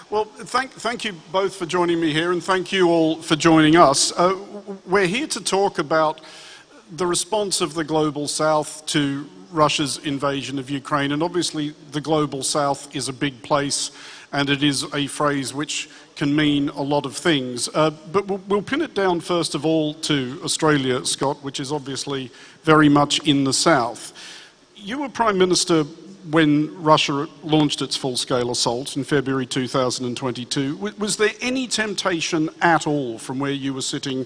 Well, thank you both for joining me here, and thank you all for joining us. We're here to talk about the response of the Global South to Russia's invasion of Ukraine, and obviously the Global South is a big place, and it is a phrase which can mean a lot of things. But we'll pin it down first of all to Australia, Scott, which is obviously very much in the South. You were Prime Minister when Russia launched its full-scale assault in February 2022. Was there any temptation at all from where you were sitting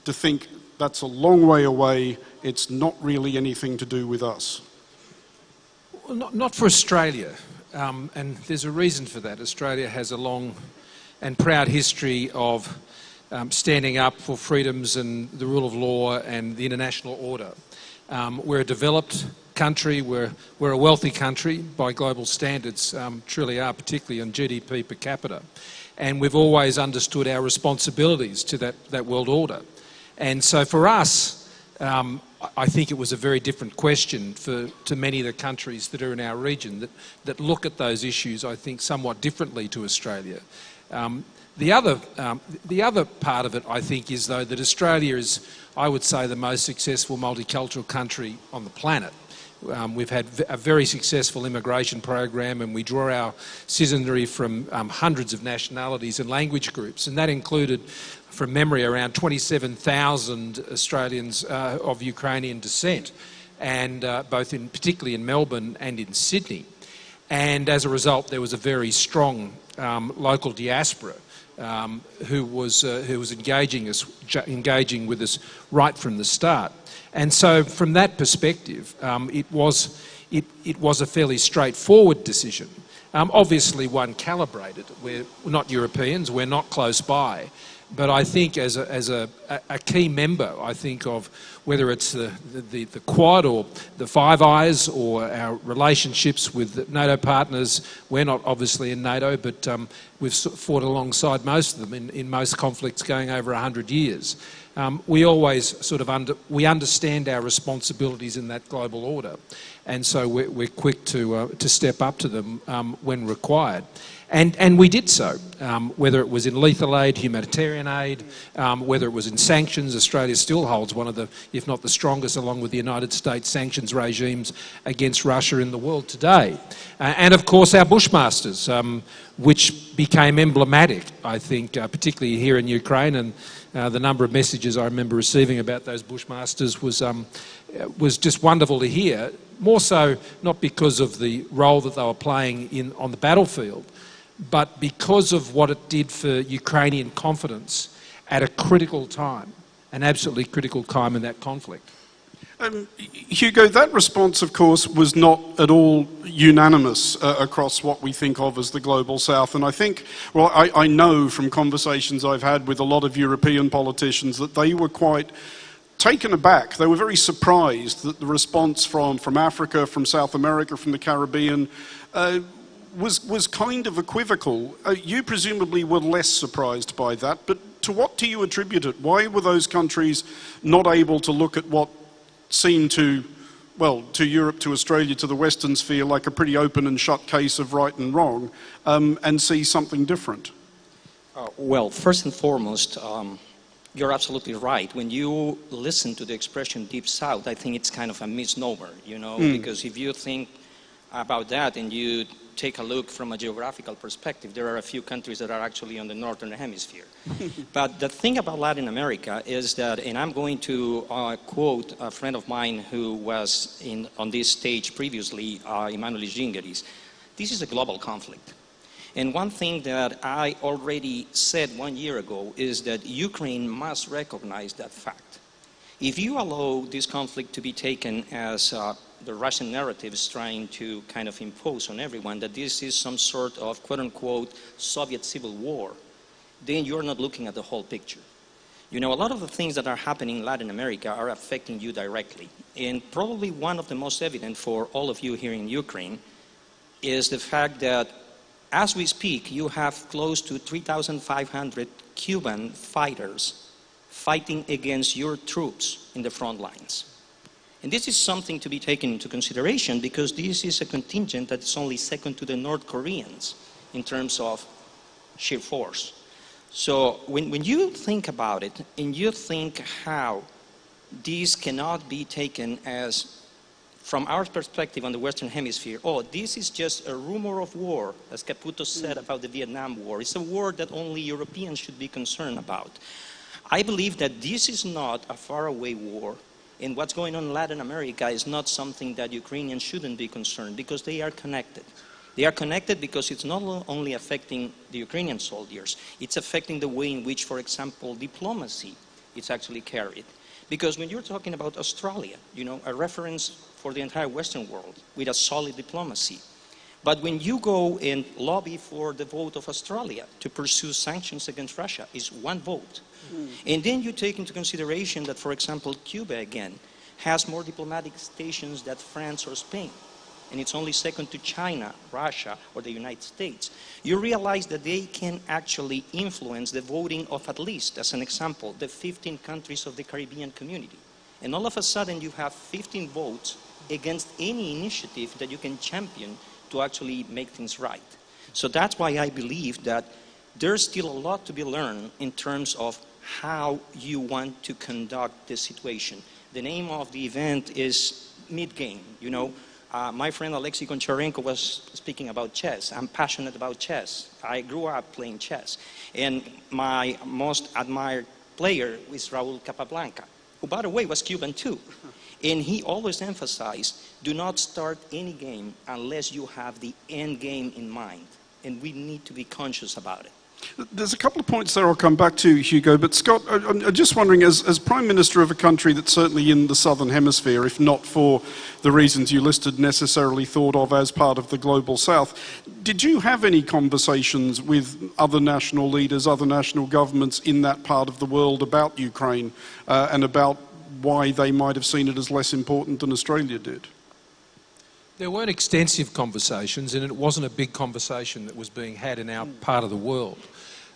to think that's a long way away, it's not really anything to do with us? Well, not for Australia, and there's a reason for that. Australia has a long and proud history of standing up for freedoms and the rule of law and the international order. We're a developed country, we're a wealthy country by global standards, truly are, particularly on GDP per capita. And we've always understood our responsibilities to that world order. And so for us, I think it was a very different question to many of the countries that are in our region that look at those issues, I think, somewhat differently to Australia. The other part of it, I think, is though that Australia is, I would say, the most successful multicultural country on the planet. We've had a very successful immigration program, and we draw our citizenry from hundreds of nationalities and language groups, and that included, from memory, around 27,000 Australians of Ukrainian descent, and particularly in Melbourne and in Sydney. And as a result, there was a very strong local diaspora who was engaging with us right from the start. And so, from that perspective, it was a fairly straightforward decision. Obviously, one calibrated. We're not Europeans. We're not close by. But I think, as a key member, I think of whether it's the Quad or the Five Eyes or our relationships with NATO partners. We're not obviously in NATO, but we've fought alongside most of them in most conflicts going over 100 years. We always sort of we understand our responsibilities in that global order, and so we're quick to step up to them when required. And we did so, whether it was in lethal aid, humanitarian aid, whether it was in sanctions. Australia still holds one of the, if not the strongest, along with the United States, sanctions regimes against Russia in the world today. And of course our Bushmasters, which became emblematic, I think, particularly here in Ukraine, and the number of messages I remember receiving about those Bushmasters was just wonderful to hear, more so not because of the role that they were playing on the battlefield, but because of what it did for Ukrainian confidence at a critical time, an absolutely critical time in that conflict. Hugo, that response, of course, was not at all unanimous across what we think of as the Global South. And I think, well, I know from conversations I've had with a lot of European politicians that they were quite taken aback. They were very surprised that the response from Africa, from South America, from the Caribbean, was kind of equivocal. You presumably were less surprised by that, but to what do you attribute it? Why were those countries not able to look at what seemed to Europe, to Australia, to the Western sphere, like a pretty open and shut case of right and wrong, and see something different? Well, first and foremost, you're absolutely right. When you listen to the expression Deep South, I think it's kind of a misnomer, because if you think about that and you take a look from a geographical perspective, there are a few countries that are actually on the northern hemisphere. But the thing about Latin America is that, and I'm going to quote a friend of mine who was on this stage previously, Emmanuel Gingeris, this is a global conflict. And one thing that I already said 1 year ago is that Ukraine must recognize that fact. If you allow this conflict to be taken as the Russian narrative is trying to kind of impose on everyone, that this is some sort of quote-unquote Soviet civil war, then you're not looking at the whole picture. A lot of the things that are happening in Latin America are affecting you directly. And probably one of the most evident for all of you here in Ukraine is the fact that as we speak, you have close to 3,500 Cuban fighters fighting against your troops in the front lines. And this is something to be taken into consideration because this is a contingent that's only second to the North Koreans in terms of sheer force. So when you think about it, and you think how these cannot be taken as, from our perspective on the Western Hemisphere, oh, this is just a rumor of war, as Caputo said about the Vietnam War. It's a war that only Europeans should be concerned about. I believe that this is not a faraway war, and what's going on in Latin America is not something that Ukrainians shouldn't be concerned, because they are connected. They are connected because it's not only affecting the Ukrainian soldiers, it's affecting the way in which, for example, diplomacy is actually carried. Because when you're talking about Australia, you know, a reference for the entire Western world with a solid diplomacy. But when you go and lobby for the vote of Australia to pursue sanctions against Russia, it's one vote. And then you take into consideration that, for example, Cuba, again, has more diplomatic stations than France or Spain. And it's only second to China, Russia, or the United States. You realize that they can actually influence the voting of, at least, as an example, the 15 countries of the Caribbean community. And all of a sudden you have 15 votes against any initiative that you can champion to actually make things right. So that's why I believe that there's still a lot to be learned in terms of how you want to conduct this situation. The name of the event is mid-game, you know. My friend Alexei Goncharenko was speaking about chess. I'm passionate about chess. I grew up playing chess. And my most admired player is Raul Capablanca, who, by the way, was Cuban too. And he always emphasized, do not start any game unless you have the end game in mind. And we need to be conscious about it. There's a couple of points there I'll come back to, Hugo, but Scott, I'm just wondering, as Prime Minister of a country that's certainly in the Southern Hemisphere, if not for the reasons you listed necessarily thought of as part of the Global South, did you have any conversations with other national leaders, other national governments in that part of the world about Ukraine and about why they might have seen it as less important than Australia did? There weren't extensive conversations, and it wasn't a big conversation that was being had in our part of the world.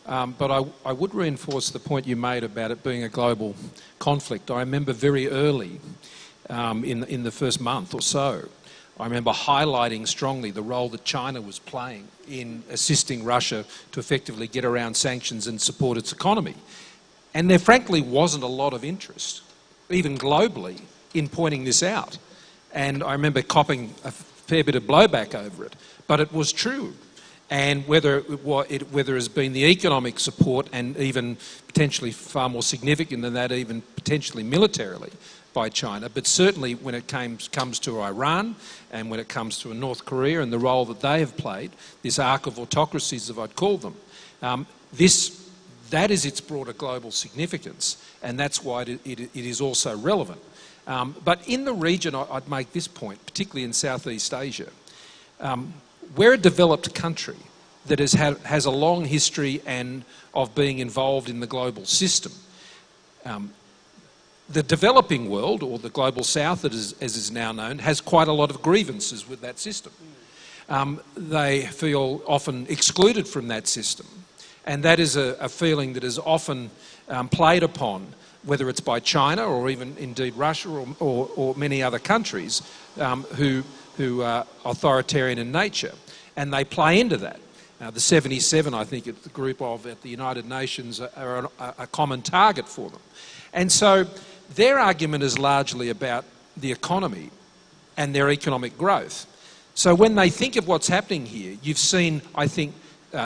But I would reinforce the point you made about it being a global conflict. I remember very early, in the first month or so, I remember highlighting strongly the role that China was playing in assisting Russia to effectively get around sanctions and support its economy. And there frankly wasn't a lot of interest, even globally, in pointing this out. And I remember copping a fair bit of blowback over it, but it was true. And whether it's been the economic support, and even potentially far more significant than that, even potentially militarily by China, but certainly when it comes to Iran and when it comes to North Korea and the role that they have played, this arc of autocracies, as I'd call them, that is its broader global significance, and that's why it is also relevant. But in the region, I'd make this point, particularly in Southeast Asia. We're a developed country that has a long history of being involved in the global system. The developing world, or the global south as is now known, has quite a lot of grievances with that system. They feel often excluded from that system, and that is a feeling that is often played upon, whether it's by China or even indeed Russia or many other countries who are authoritarian in nature, and they play into that. The 77, I think, the group at the United Nations are a common target for them. And so their argument is largely about the economy and their economic growth. So when they think of what's happening here, you've seen, I think,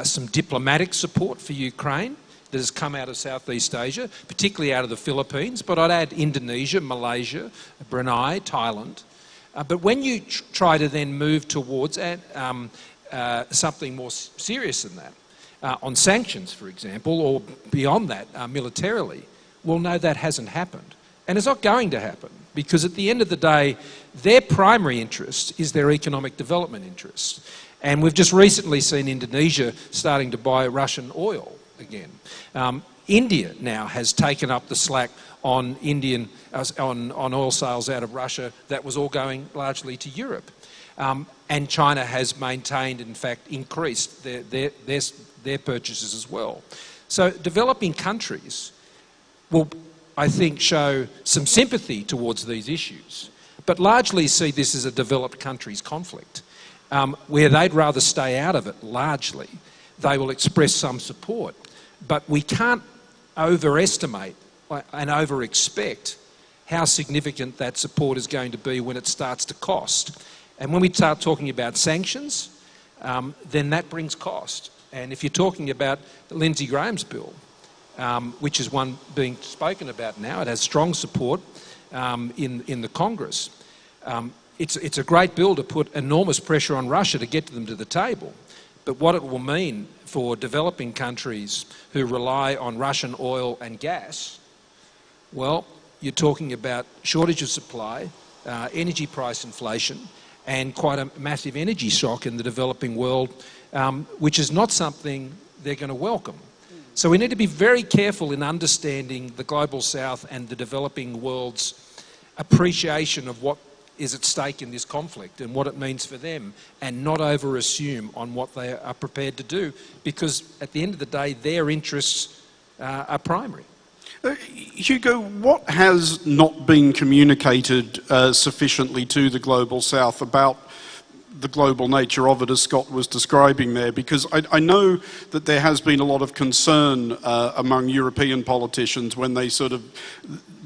some diplomatic support for Ukraine that has come out of Southeast Asia, particularly out of the Philippines, but I'd add Indonesia, Malaysia, Brunei, Thailand. But when you try to then move towards something more serious than that, on sanctions, for example, or beyond that, militarily, well, no, that hasn't happened. And it's not going to happen, because at the end of the day, their primary interest is their economic development interest. And we've just recently seen Indonesia starting to buy Russian oil again. India now has taken up the slack on on oil sales out of Russia that was all going largely to Europe. And China has maintained, in fact, increased their purchases as well. So developing countries will, I think, show some sympathy towards these issues, but largely see this as a developed countries conflict, where they'd rather stay out of it largely. they will express some support. But we can't overestimate and over-expect how significant that support is going to be when it starts to cost. And when we start talking about sanctions, then that brings cost. And if you're talking about Lindsey Graham's bill, which is one being spoken about now, it has strong support in the Congress. It's a great bill to put enormous pressure on Russia to get them to the table. But what it will mean for developing countries who rely on Russian oil and gas, well, you're talking about shortage of supply, energy price inflation, and quite a massive energy shock in the developing world, which is not something they're going to welcome. So we need to be very careful in understanding the Global South and the developing world's appreciation of what is at stake in this conflict and what it means for them, and not over-assume on what they are prepared to do, because at the end of the day, their interests are primary. Hugo, what has not been communicated sufficiently to the Global South about the global nature of it, as Scott was describing there? Because I know that there has been a lot of concern among European politicians when they sort of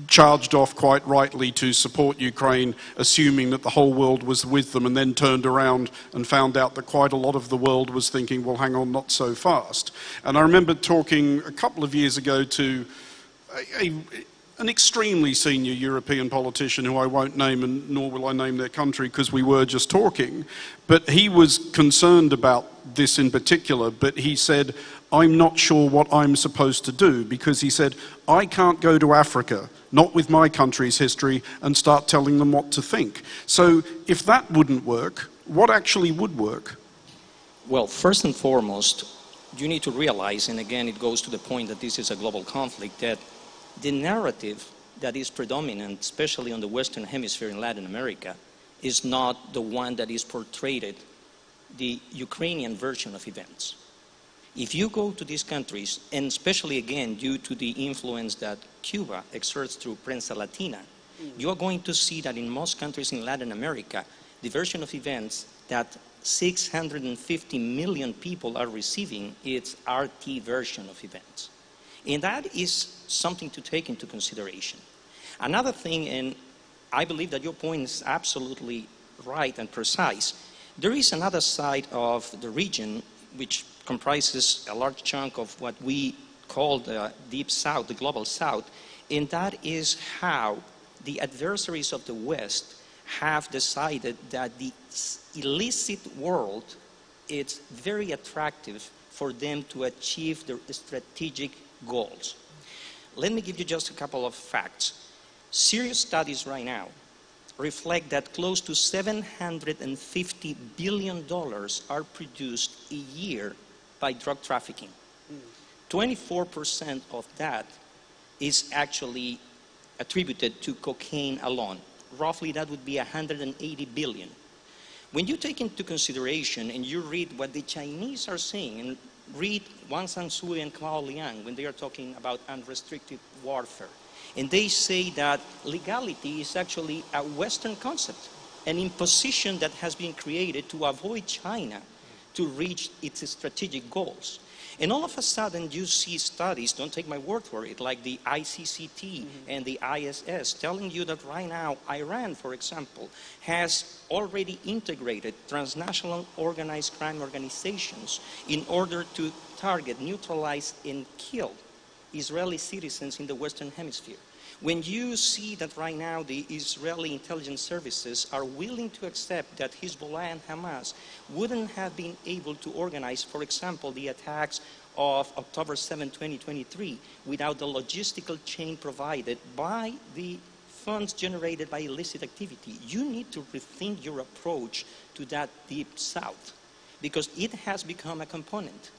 charged off quite rightly to support Ukraine, assuming that the whole world was with them, and then turned around and found out that quite a lot of the world was thinking, well, hang on, not so fast. And I remember talking a couple of years ago to an extremely senior European politician who I won't name, and nor will I name their country because we were just talking, but he was concerned about this in particular. But he said, I'm not sure what I'm supposed to do, because he said, I can't go to Africa, not with my country's history, and start telling them what to think. So if that wouldn't work, what actually would work? Well, first and foremost, you need to realize, and again it goes to the point that this is a global conflict, that the narrative that is predominant, especially on the Western Hemisphere in Latin America, is not the one that is portrayed, the Ukrainian version of events. If you go to these countries, and especially again due to the influence that Cuba exerts through Prensa Latina, you are going to see that in most countries in Latin America, the version of events that 650 million people are receiving, it's RT version of events. And that is something to take into consideration. Another thing, and I believe that your point is absolutely right and precise, there is another side of the region which comprises a large chunk of what we call the Deep South, the Global South, and that is how the adversaries of the West have decided that the illicit world is very attractive for them to achieve their strategic goals. Let me give you just a couple of facts. Serious studies right now reflect that close to $750 billion are produced a year by drug trafficking. 24% of that is actually attributed to cocaine alone. Roughly that would be 180 billion. When you take into consideration and you read what the Chinese are saying, and read Wang Sansui and Cao Liang when they are talking about unrestricted warfare, and they say that legality is actually a Western concept, an imposition that has been created to avoid China to reach its strategic goals. And all of a sudden you see studies, don't take my word for it, like the ICCT and the ISS telling you that right now Iran, for example, has already integrated transnational organized crime organizations in order to target, neutralize, and kill Israeli citizens in the Western Hemisphere. When you see that right now the Israeli intelligence services are willing to accept that Hezbollah and Hamas wouldn't have been able to organize, for example, the attacks of October 7, 2023, without the logistical chain provided by the funds generated by illicit activity, you need to rethink your approach to that Deep South, because it has become a component.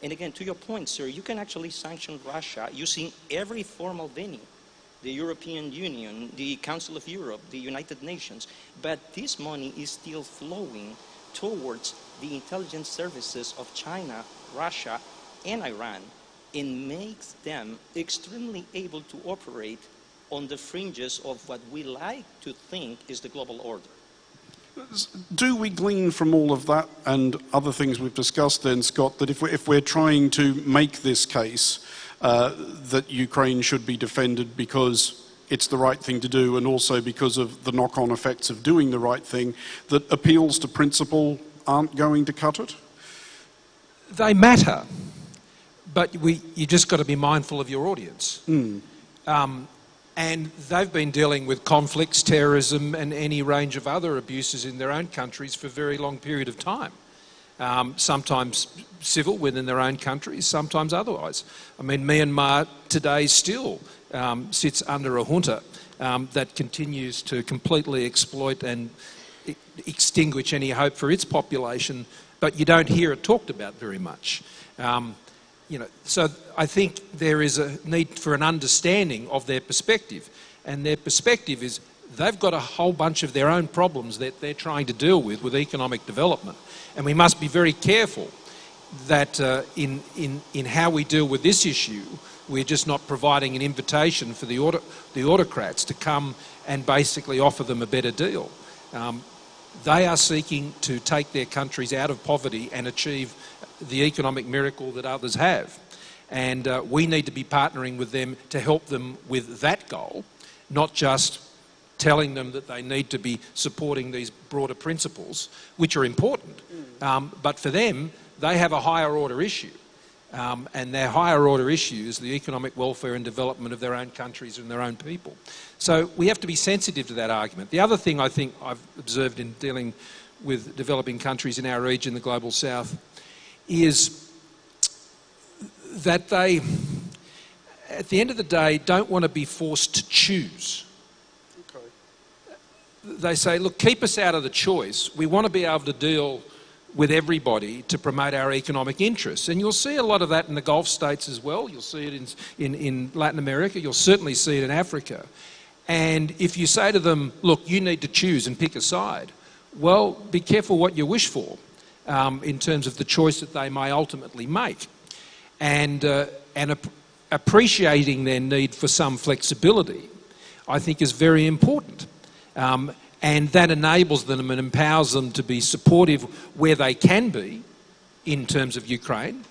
And again, to your point, sir, you can actually sanction Russia using every formal venue. The European Union, the Council of Europe, the United Nations, but this money is still flowing towards the intelligence services of China, Russia, and Iran, and makes them extremely able to operate on the fringes of what we like to think is the global order. Do we glean from all of that and other things we've discussed then, Scott, that if we're trying to make this case that Ukraine should be defended because it's the right thing to do and also because of the knock-on effects of doing the right thing, that appeals to principle aren't going to cut it? They matter, but you just got to be mindful of your audience. And they've been dealing with conflicts, terrorism and any range of other abuses in their own countries for a very long period of time. Sometimes civil within their own countries, sometimes otherwise. I mean, Myanmar today still sits under a junta that continues to completely exploit and extinguish any hope for its population, but you don't hear it talked about very much. So I think there is a need for an understanding of their perspective, and their perspective is they've got a whole bunch of their own problems that they're trying to deal with economic development, and we must be very careful that in how we deal with this issue, we're just not providing an invitation for the autocrats to come and basically offer them a better deal. They are seeking to take their countries out of poverty and achieve the economic miracle that others have. And we need to be partnering with them to help them with that goal, not just telling them that they need to be supporting these broader principles, which are important. But for them, they have a higher order issue. And their higher order issue is the economic welfare and development of their own countries and their own people. So we have to be sensitive to that argument. The other thing I think I've observed in dealing with developing countries in our region, the Global South, is that they, at the end of the day, don't want to be forced to choose. Okay. They say, look, keep us out of the choice. We want to be able to deal with everybody to promote our economic interests. And you'll see a lot of that in the Gulf states as well. You'll see it in Latin America. You'll certainly see it in Africa. And if you say to them, look, you need to choose and pick a side, well, be careful what you wish for in terms of the choice that they may ultimately make. And appreciating their need for some flexibility, I think, is very important. And that enables them and empowers them to be supportive where they can be in terms of Ukraine.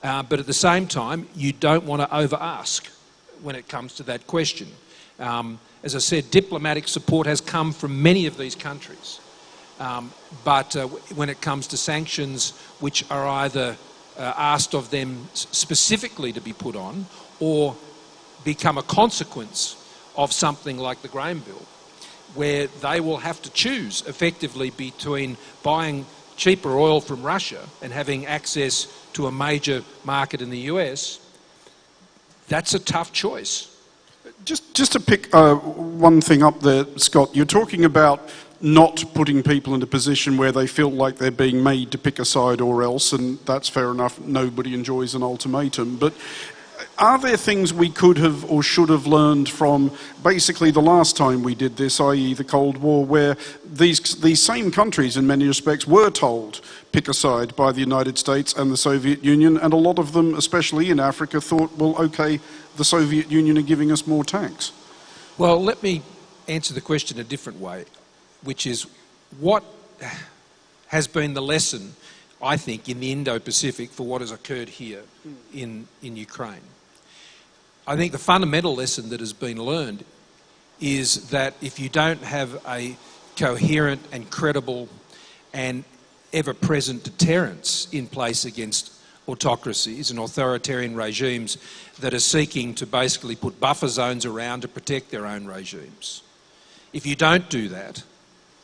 But at the same time, you don't want to over-ask when it comes to that question. As I said, diplomatic support has come from many of these countries. But when it comes to sanctions which are either asked of them specifically to be put on or become a consequence of something like the grain bill, where they will have to choose effectively between buying cheaper oil from Russia and having access to a major market in the US, that's a tough choice. Just to pick one thing up there, Scott, you're talking about not putting people in a position where they feel like they're being made to pick a side or else, and that's fair enough. Nobody enjoys an ultimatum. But are there things we could have or should have learned from basically the last time we did this, i.e. the Cold War, where these same countries in many respects were told pick a side by the United States and the Soviet Union, and a lot of them, especially in Africa, thought, well, okay, the Soviet Union are giving us more tanks? Well, let me answer the question a different way, which is what has been the lesson, I think, in the Indo-Pacific for what has occurred here in Ukraine. I think the fundamental lesson that has been learned is that if you don't have a coherent and credible and ever-present deterrence in place against autocracies and authoritarian regimes that are seeking to basically put buffer zones around to protect their own regimes, if you don't do that,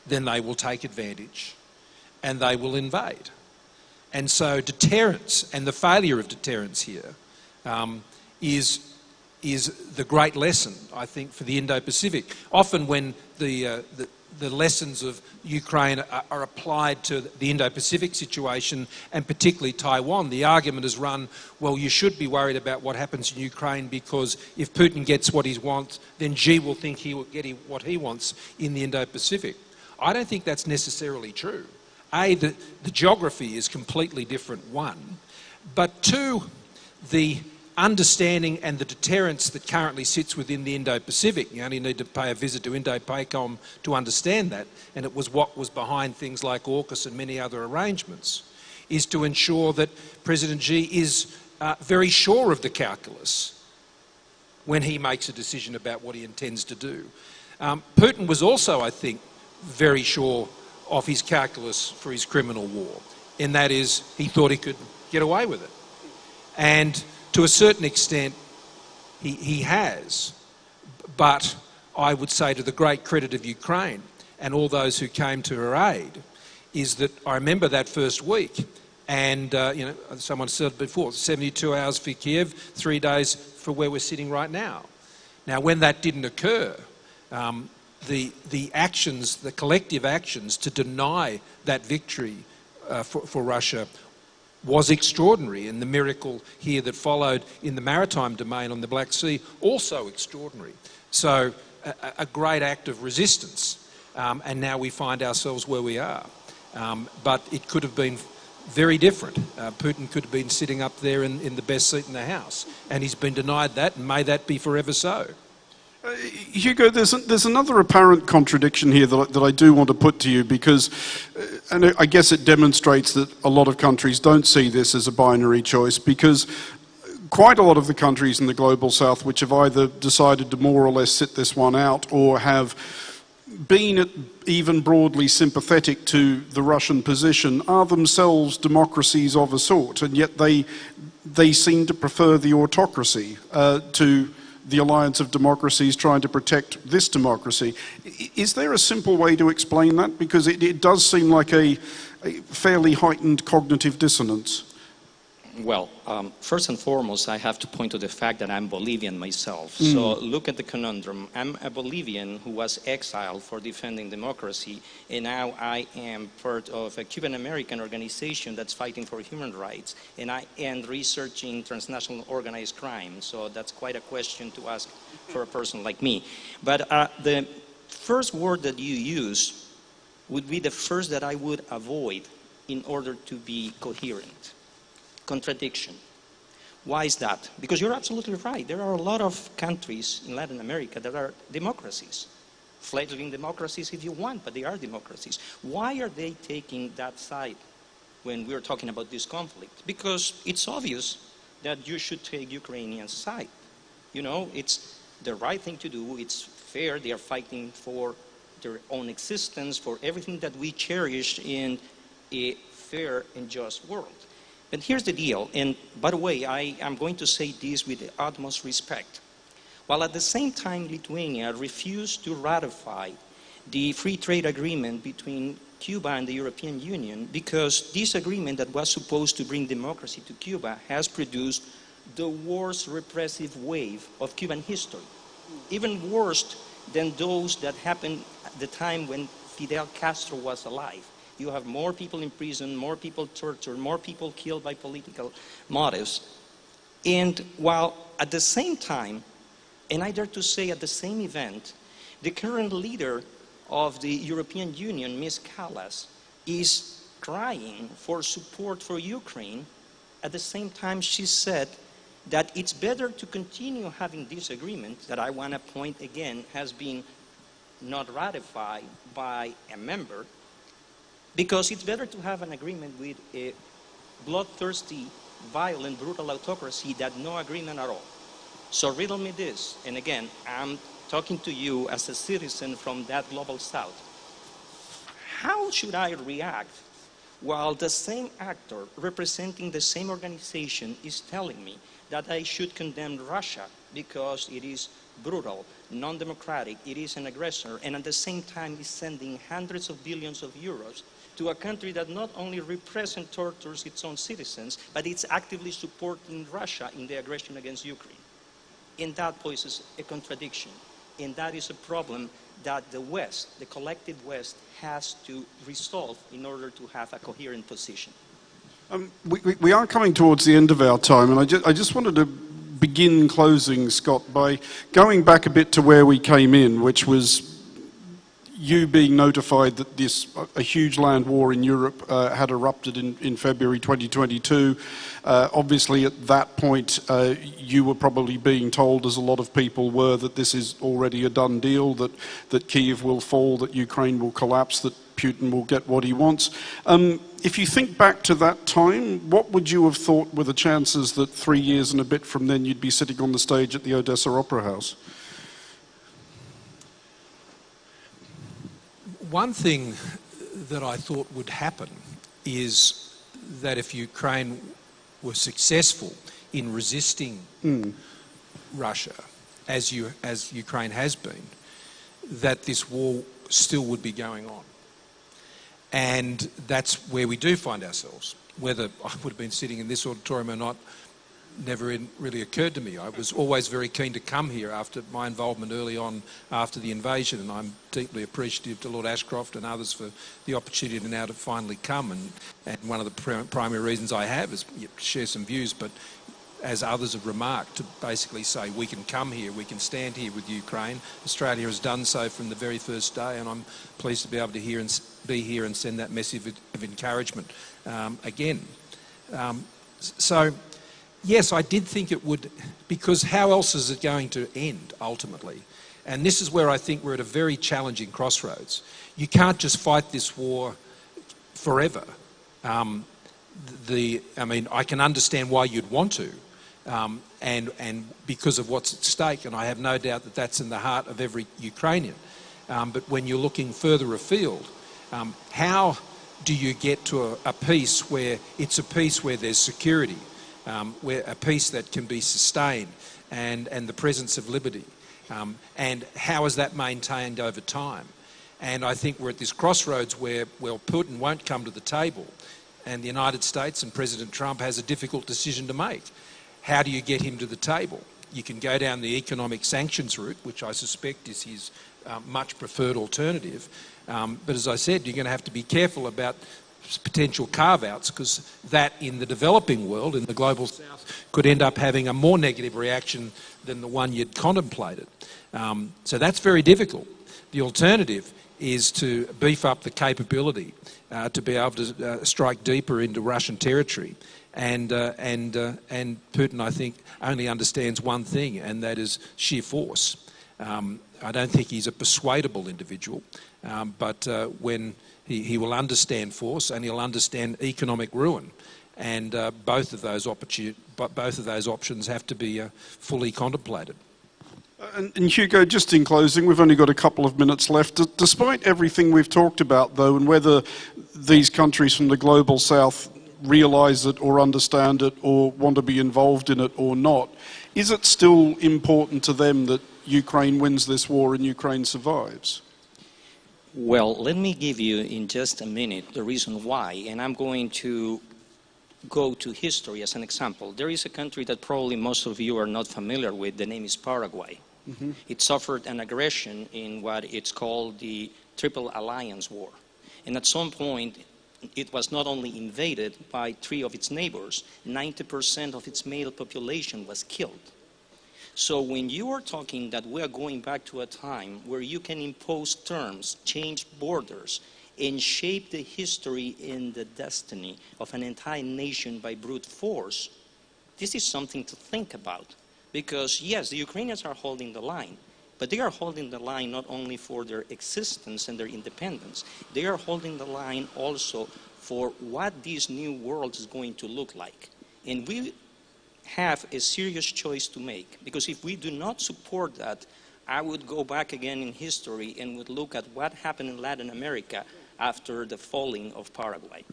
then they will take advantage and they will invade. And so deterrence and the failure of deterrence here is the great lesson, I think, for the Indo-Pacific. Often when the lessons of Ukraine are applied to the Indo-Pacific situation, and particularly Taiwan, the argument is run, well, you should be worried about what happens in Ukraine because if Putin gets what he wants, then Xi will think he will get what he wants in the Indo-Pacific. I don't think that's necessarily true. A, the geography is completely different, one. But two, the understanding and the deterrence that currently sits within the Indo-Pacific. You only need to pay a visit to Indo-PACOM to understand that, and it was what was behind things like AUKUS and many other arrangements, is to ensure that President Xi is very sure of the calculus when he makes a decision about what he intends to do. Putin was also, I think, very sure of his calculus for his criminal war, and that is he thought he could get away with it. And to a certain extent, he has. But I would say, to the great credit of Ukraine and all those who came to her aid, is that I remember that first week, and someone said it before, 72 hours for Kiev, 3 days for where we're sitting right now. Now, when that didn't occur, the actions, the collective actions to deny that victory for Russia was extraordinary, and the miracle here that followed in the maritime domain on the Black Sea, also extraordinary. So a great act of resistance, and now we find ourselves where we are. But it could have been very different. Putin could have been sitting up there in the best seat in the House, and he's been denied that, and may that be forever so. Hugo, there's another apparent contradiction here that I do want to put to you, because, and I guess it demonstrates that a lot of countries don't see this as a binary choice, because quite a lot of the countries in the global south which have either decided to more or less sit this one out, or have been even broadly sympathetic to the Russian position, are themselves democracies of a sort, and yet they seem to prefer the autocracy to the alliance of democracies trying to protect this democracy. Is there a simple way to explain that? Because it does seem like a fairly heightened cognitive dissonance. Well, first and foremost, I have to point to the fact that I'm Bolivian myself. So look at the conundrum. I'm a Bolivian who was exiled for defending democracy, and now I am part of a Cuban-American organization that's fighting for human rights, and I am researching transnational organized crime. So that's quite a question to ask for a person like me. But the first word that you use would be the first that I would avoid in order to be coherent. Contradiction. Why is that? Because you're absolutely right. There are a lot of countries in Latin America that are democracies. Fledgling democracies if you want, but they are democracies. Why are they taking that side when we're talking about this conflict? Because it's obvious that you should take Ukrainian side. You know, it's the right thing to do. It's fair. They are fighting for their own existence, for everything that we cherish in a fair and just world. But here's the deal, and by the way, I am going to say this with the utmost respect. While at the same time Lithuania refused to ratify the free trade agreement between Cuba and the European Union, because this agreement that was supposed to bring democracy to Cuba has produced the worst repressive wave of Cuban history, even worse than those that happened at the time when Fidel Castro was alive. You have more people in prison, more people tortured, more people killed by political motives. And while at the same time, and I dare to say at the same event, the current leader of the European Union, Ms. Kallas, is crying for support for Ukraine, at the same time she said that it's better to continue having this agreement that I want to point again has been not ratified by a member, because it's better to have an agreement with a bloodthirsty, violent, brutal autocracy than no agreement at all. So riddle me this, and again, I'm talking to you as a citizen from that global south. How should I react while the same actor representing the same organization is telling me that I should condemn Russia because it is brutal, non-democratic, it is an aggressor, and at the same time is sending hundreds of billions of euros to a country that not only represses and tortures its own citizens, but it's actively supporting Russia in the aggression against Ukraine? And that poses a contradiction. And that is a problem that the West, the collective West, has to resolve in order to have a coherent position. We are coming towards the end of our time, and I just wanted to begin closing, Scott, by going back a bit to where we came in, which was you being notified that a huge land war in Europe had erupted in February 2022. Obviously, at that point, you were probably being told, as a lot of people were, that this is already a done deal, that Kyiv will fall, that Ukraine will collapse, that Putin will get what he wants. If you think back to that time, what would you have thought were the chances that 3 years and a bit from then you'd be sitting on the stage at the Odessa Opera House? One thing that I thought would happen is that if Ukraine were successful in resisting Russia, as Ukraine has been, that this war still would be going on. And that's where we do find ourselves. Whether I would have been sitting in this auditorium or not never really occurred to me. I was always very keen to come here after my involvement early on after the invasion, and I'm deeply appreciative to Lord Ashcroft and others for the opportunity now to finally come. And one of the primary reasons I have is to share some views, but as others have remarked, to basically say we can come here, we can stand here with Ukraine. Australia has done so from the very first day, and I'm pleased to be able to be here and send that message of encouragement again. So, yes, I did think it would, because how else is it going to end ultimately? And this is where I think we're at a very challenging crossroads. You can't just fight this war forever. I mean, I can understand why you'd want to, and because of what's at stake, and I have no doubt that that's in the heart of every Ukrainian. But when you're looking further afield, how do you get to a peace where it's a peace where there's security, where a peace that can be sustained, and the presence of liberty, and how is that maintained over time? And I think we're at this crossroads where, well, Putin won't come to the table, and the United States and President Trump has a difficult decision to make. How do you get him to the table? You can go down the economic sanctions route, which I suspect is his much preferred alternative. But as I said, you're going to have to be careful about potential carve-outs, because that in the developing world, in the global south, could end up having a more negative reaction than the one you'd contemplated. So that's very difficult. The alternative is to beef up the capability to be able to strike deeper into Russian territory. And Putin, I think, only understands one thing, and that is sheer force. I don't think he's a persuadable individual, but when he will understand force, and he'll understand economic ruin, and both of those options have to be fully contemplated. And Hugo, just in closing, we've only got a couple of minutes left. Despite everything we've talked about, though, and whether these countries from the global south realise it or understand it or want to be involved in it or not, is it still important to them that Ukraine wins this war and Ukraine survives? Well, let me give you in just a minute the reason why, and I'm going to go to history as an example. There is a country that probably most of you are not familiar with. The name is Paraguay. Mm-hmm. It suffered an aggression in what it's called the Triple Alliance War. And at some point, it was not only invaded by 3 of its neighbors, 90% of its male population was killed. So when you are talking that we are going back to a time where you can impose terms, change borders, and shape the history and the destiny of an entire nation by brute force, this is something to think about. Because yes, the Ukrainians are holding the line, but they are holding the line not only for their existence and their independence, they are holding the line also for what this new world is going to look like. And we have a serious choice to make, because if we do not support that, I would go back again in history and would look at what happened in Latin America after the falling of Paraguay.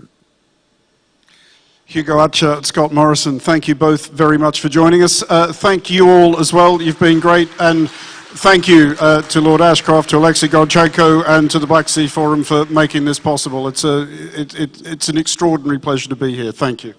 Hugo Acha, Scott Morrison, thank you both very much for joining us. Thank you all as well, you've been great, and thank you to Lord Ashcroft, to Alexei Gonchenko, and to the Black Sea Forum for making this possible. It's an extraordinary pleasure to be here. Thank you.